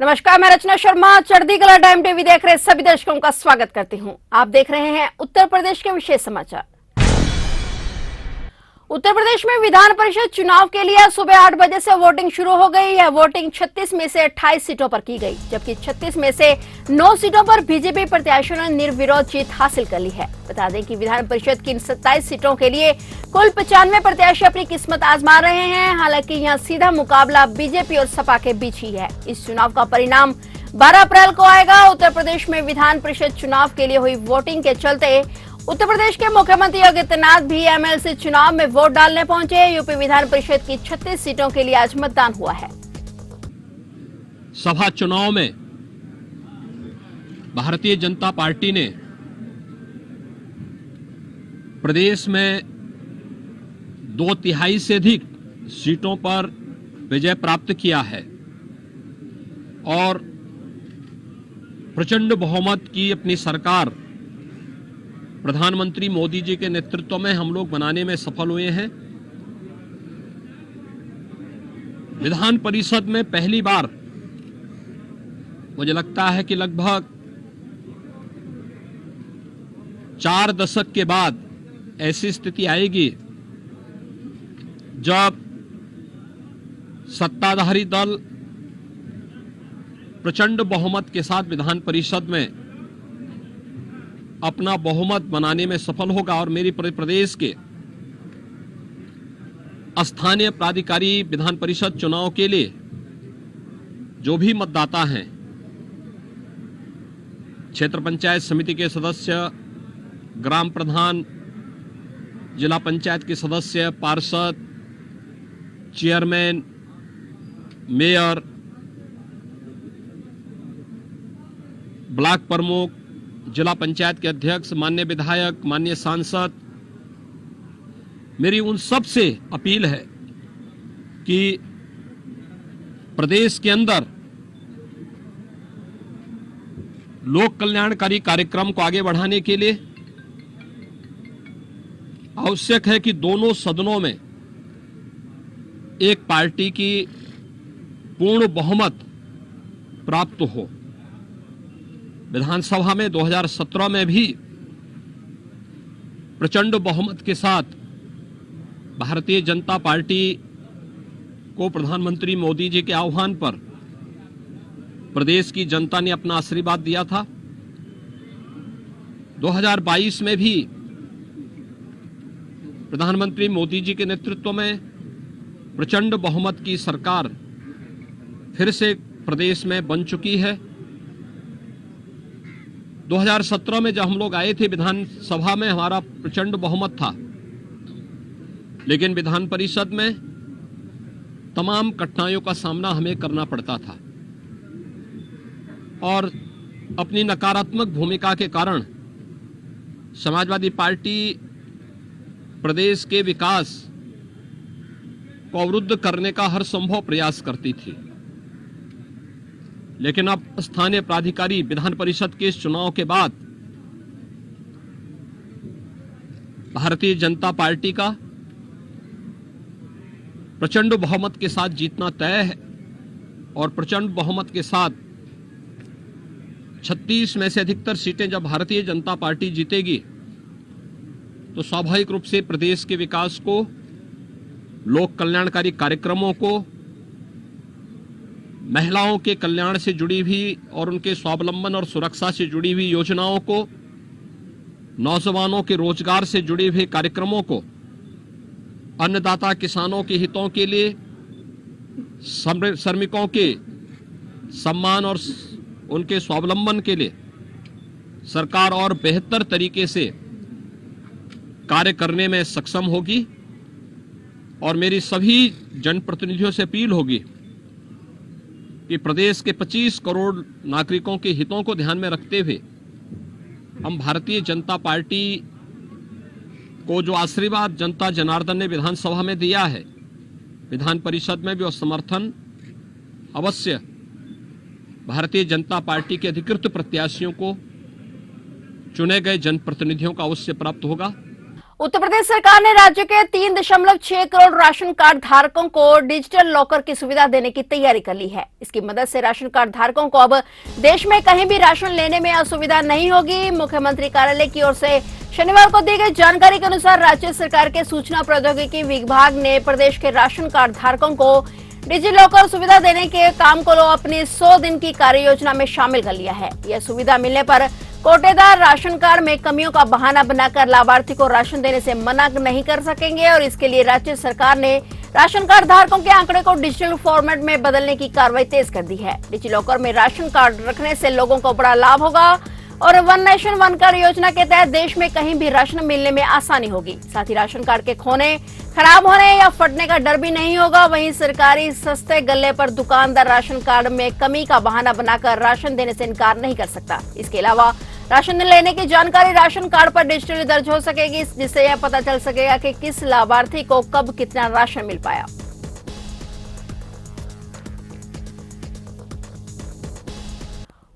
नमस्कार, मैं रचना शर्मा चढ़ती कला टाइम टीवी देख रहे सभी दर्शकों का स्वागत करती हूं। आप देख रहे हैं उत्तर प्रदेश के विशेष समाचार। उत्तर प्रदेश में विधान परिषद चुनाव के लिए सुबह 8 बजे से वोटिंग शुरू हो गई है। वोटिंग 36 में से 28 सीटों पर की गई, जबकि 36 में से 9 सीटों पर बीजेपी प्रत्याशियों ने निर्विरोध जीत हासिल कर ली है। बता दें कि विधान परिषद की इन 27 सीटों के लिए कुल 95 प्रत्याशी अपनी किस्मत आजमा रहे हैं। हालांकि यहां सीधा मुकाबला बीजेपी और सपा के बीच ही है। इस चुनाव का परिणाम 12 अप्रैल को आएगा। उत्तर प्रदेश में विधान परिषद चुनाव के लिए हुई वोटिंग के चलते उत्तर प्रदेश के मुख्यमंत्री योगी आदित्यनाथ भी एमएलसी चुनाव में वोट डालने पहुंचे। यूपी विधान परिषद की 36 सीटों के लिए आज मतदान हुआ है। सभा चुनाव में भारतीय जनता पार्टी ने प्रदेश में 2/3 से अधिक सीटों पर विजय प्राप्त किया है और प्रचंड बहुमत की अपनी सरकार प्रधानमंत्री मोदी जी के नेतृत्व में हम लोग बनाने में सफल हुए हैं। विधान परिषद में पहली बार मुझे लगता है कि लगभग 4 दशक के बाद ऐसी स्थिति आएगी जब सत्ताधारी दल प्रचंड बहुमत के साथ विधान परिषद में अपना बहुमत बनाने में सफल होगा और मेरी प्रदेश के स्थानीय प्राधिकारी विधान परिषद चुनाव के लिए जो भी मतदाता हैं, क्षेत्र पंचायत समिति के सदस्य, ग्राम प्रधान, जिला पंचायत के सदस्य, पार्षद, चेयरमैन, मेयर, ब्लॉक प्रमुख, जिला पंचायत के अध्यक्ष, माननीय विधायक, माननीय सांसद, मेरी उन सब से अपील है कि प्रदेश के अंदर लोक कल्याणकारी कार्यक्रम को आगे बढ़ाने के लिए आवश्यक है कि दोनों सदनों में एक पार्टी की पूर्ण बहुमत प्राप्त हो। विधानसभा में 2017 में भी प्रचंड बहुमत के साथ भारतीय जनता पार्टी को प्रधानमंत्री मोदी जी के आह्वान पर प्रदेश की जनता ने अपना आशीर्वाद दिया था। 2022 में भी प्रधानमंत्री मोदी जी के नेतृत्व में प्रचंड बहुमत की सरकार फिर से प्रदेश में बन चुकी है। 2017 में जब हम लोग आए थे विधानसभा में हमारा प्रचंड बहुमत था, लेकिन विधान परिषद में तमाम कठिनाइयों का सामना हमें करना पड़ता था और अपनी नकारात्मक भूमिका के कारण समाजवादी पार्टी प्रदेश के विकास को अवरुद्ध करने का हर संभव प्रयास करती थी। लेकिन अब स्थानीय प्राधिकारी विधान परिषद के इस चुनाव के बाद भारतीय जनता पार्टी का प्रचंड बहुमत के साथ जीतना तय है और प्रचंड बहुमत के साथ 36 में से अधिकतर सीटें जब भारतीय जनता पार्टी जीतेगी तो स्वाभाविक रूप से प्रदेश के विकास को, लोक कल्याणकारी कार्यक्रमों को, महिलाओं के कल्याण से जुड़ी हुई और उनके स्वावलंबन और सुरक्षा से जुड़ी हुई योजनाओं को, नौजवानों के रोजगार से जुड़े हुए कार्यक्रमों को, अन्नदाता किसानों के हितों के लिए, श्रमिकों के सम्मान और उनके स्वावलंबन के लिए सरकार और बेहतर तरीके से कार्य करने में सक्षम होगी। और मेरी सभी जनप्रतिनिधियों से अपील होगी कि प्रदेश के 25 करोड़ नागरिकों के हितों को ध्यान में रखते हुए हम भारतीय जनता पार्टी को जो आशीर्वाद जनता जनार्दन ने विधानसभा में दिया है, विधान परिषद में भी वो समर्थन अवश्य भारतीय जनता पार्टी के अधिकृत प्रत्याशियों को, चुने गए जनप्रतिनिधियों का अवश्य प्राप्त होगा। उत्तर प्रदेश सरकार ने राज्य के 3.6 करोड़ राशन कार्ड धारकों को डिजिटल लॉकर की सुविधा देने की तैयारी कर ली है। इसकी मदद से राशन कार्ड धारकों को अब देश में कहीं भी राशन लेने में असुविधा नहीं होगी। मुख्यमंत्री कार्यालय की ओर से शनिवार को दी गई जानकारी के अनुसार राज्य सरकार के सूचना प्रौद्योगिकी विभाग ने प्रदेश के राशन कार्ड धारकों को डिजिटल लॉकर सुविधा देने के काम को अपनी 100 दिन की कार्य योजना में शामिल कर लिया है। यह सुविधा मिलने पर कोटेदार राशन कार्ड में कमियों का बहाना बनाकर लाभार्थी को राशन देने से मना नहीं कर सकेंगे और इसके लिए राज्य सरकार ने राशन कार्ड धारकों के आंकड़े को डिजिटल फॉर्मेट में बदलने की कार्रवाई तेज कर दी है। डिजिटल लॉकर में राशन कार्ड रखने से लोगों को बड़ा लाभ होगा और वन नेशन वन कार्ड योजना के तहत देश में कहीं भी राशन मिलने में आसानी होगी। साथ ही राशन कार्ड के खोने, खराब होने या फटने का डर भी नहीं होगा। वहीं सरकारी सस्ते गल्ले पर दुकानदार राशन कार्ड में कमी का बहाना बनाकर राशन देने से इनकार नहीं कर सकता। इसके अलावा राशन लेने की जानकारी राशन कार्ड पर डिजिटली दर्ज हो सकेगी, जिससे यह पता चल सकेगा कि किस लाभार्थी को कब कितना राशन मिल पाया।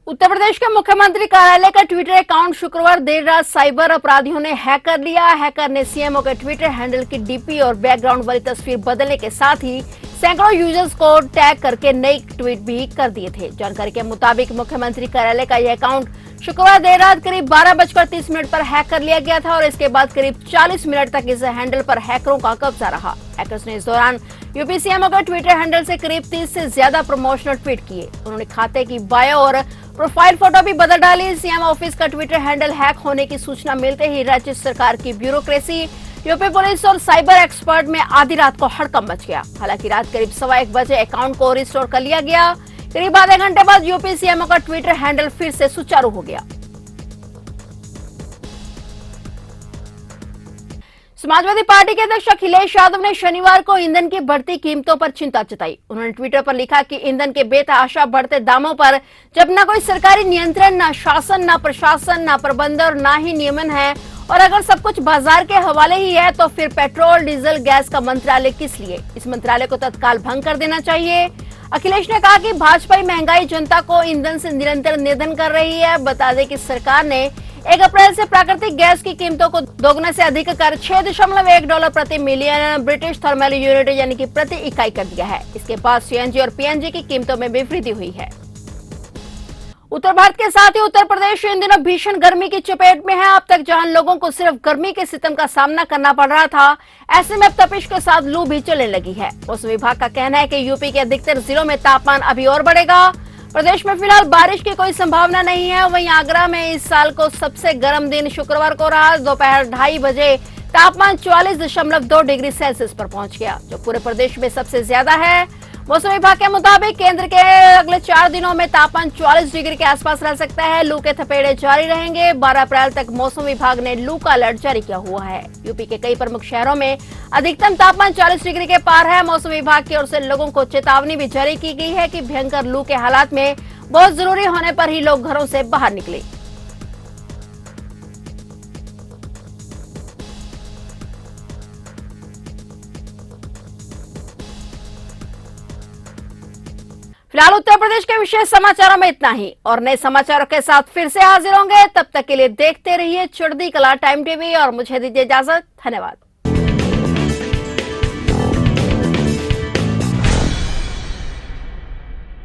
उत्तर प्रदेश के मुख्यमंत्री कार्यालय का ट्विटर अकाउंट शुक्रवार देर रात साइबर अपराधियों ने हैक कर लिया। हैकर ने सीएमओ के ट्विटर हैंडल की डीपी और बैकग्राउंड वाली तस्वीर बदलने के साथ ही सैकड़ों यूजर्स को टैग करके नई ट्वीट भी कर दिए थे। जानकारी के मुताबिक मुख्यमंत्री कार्यालय का यह अकाउंट शुक्रवार देर रात करीब 12:30 पर हैक कर लिया गया था और इसके बाद करीब 40 मिनट तक इस हैंडल पर हैकरों का कब्जा रहा। हैकर्स ने इस दौरान यूपी सीएमओ के ट्विटर हैंडल से करीब 30 से ज्यादा प्रमोशनल ट्वीट किए। उन्होंने खाते की बायो और प्रोफाइल फोटो भी बदल डाली। सीएम ऑफिस का ट्विटर हैंडल हैक होने की सूचना मिलते ही राज्य सरकार की ब्यूरोक्रेसी, यूपी पुलिस और साइबर एक्सपर्ट में आधी रात को हड़कंप मच गया। हालांकि रात करीब 1:15 बजे अकाउंट को रिस्टोर कर लिया गया। करीब आधे घंटे बाद यूपी सीएमओ का ट्विटर हैंडल फिर से सुचारू हो गया। समाजवादी पार्टी के अध्यक्ष अखिलेश यादव ने शनिवार को ईंधन की बढ़ती कीमतों पर चिंता जताई। उन्होंने ट्विटर पर लिखा कि ईंधन के बेतहाशा बढ़ते दामों पर जब न कोई सरकारी नियंत्रण, न शासन, न प्रशासन, न प्रबंधन और न ही नियमन है और अगर सब कुछ बाजार के हवाले ही है तो फिर पेट्रोल, डीजल, गैस का मंत्रालय किस लिए? इस मंत्रालय को तत्काल भंग कर देना चाहिए। अखिलेश ने कहा कि भाजपाई महंगाई जनता को ईंधन से निरंतर निधन कर रही है। बता दें कि सरकार ने 1 अप्रैल से प्राकृतिक गैस की कीमतों को दोगुने से अधिक कर $6.1 प्रति मिलियन ब्रिटिश थर्मल यूनिट यानी कि प्रति इकाई कर दिया है। इसके बाद सीएनजी और पीएनजी की कीमतों में भी वृद्धि हुई है। उत्तर भारत के साथ ही उत्तर प्रदेश इन दिनों भीषण गर्मी की चपेट में है। अब तक जहां लोगों को सिर्फ गर्मी के सितम का सामना करना पड़ रहा था, ऐसे में अब तपिश के साथ लू भी चलने लगी है। मौसम विभाग का कहना है कि यूपी के अधिकतर जिलों में तापमान अभी और बढ़ेगा। प्रदेश में फिलहाल बारिश की कोई संभावना नहीं है। वहीं आगरा में इस साल को सबसे गर्म दिन शुक्रवार को रहा। दोपहर 2:30 बजे तापमान 44.2 डिग्री सेल्सियस पर पहुंच गया, जो पूरे प्रदेश में सबसे ज्यादा है। मौसम विभाग के मुताबिक केंद्र के अगले 4 दिनों में तापमान 44 डिग्री के आसपास रह सकता है। लू के थपेड़े जारी रहेंगे। 12 अप्रैल तक मौसम विभाग ने लू का अलर्ट जारी किया हुआ है। यूपी के कई प्रमुख शहरों में अधिकतम तापमान 40 डिग्री के पार है। मौसम विभाग की ओर से लोगों को चेतावनी भी जारी की गई है कि भयंकर लू के हालात में बहुत जरूरी होने पर ही लोग घरों से बाहर निकले। फिलहाल उत्तर प्रदेश के विशेष समाचारों में इतना ही और नए समाचारों के साथ फिर से हाजिर होंगे। तब तक के लिए देखते रहिए चढ़ती कला टाइम टीवी और मुझे दीजिए इजाजत। धन्यवाद।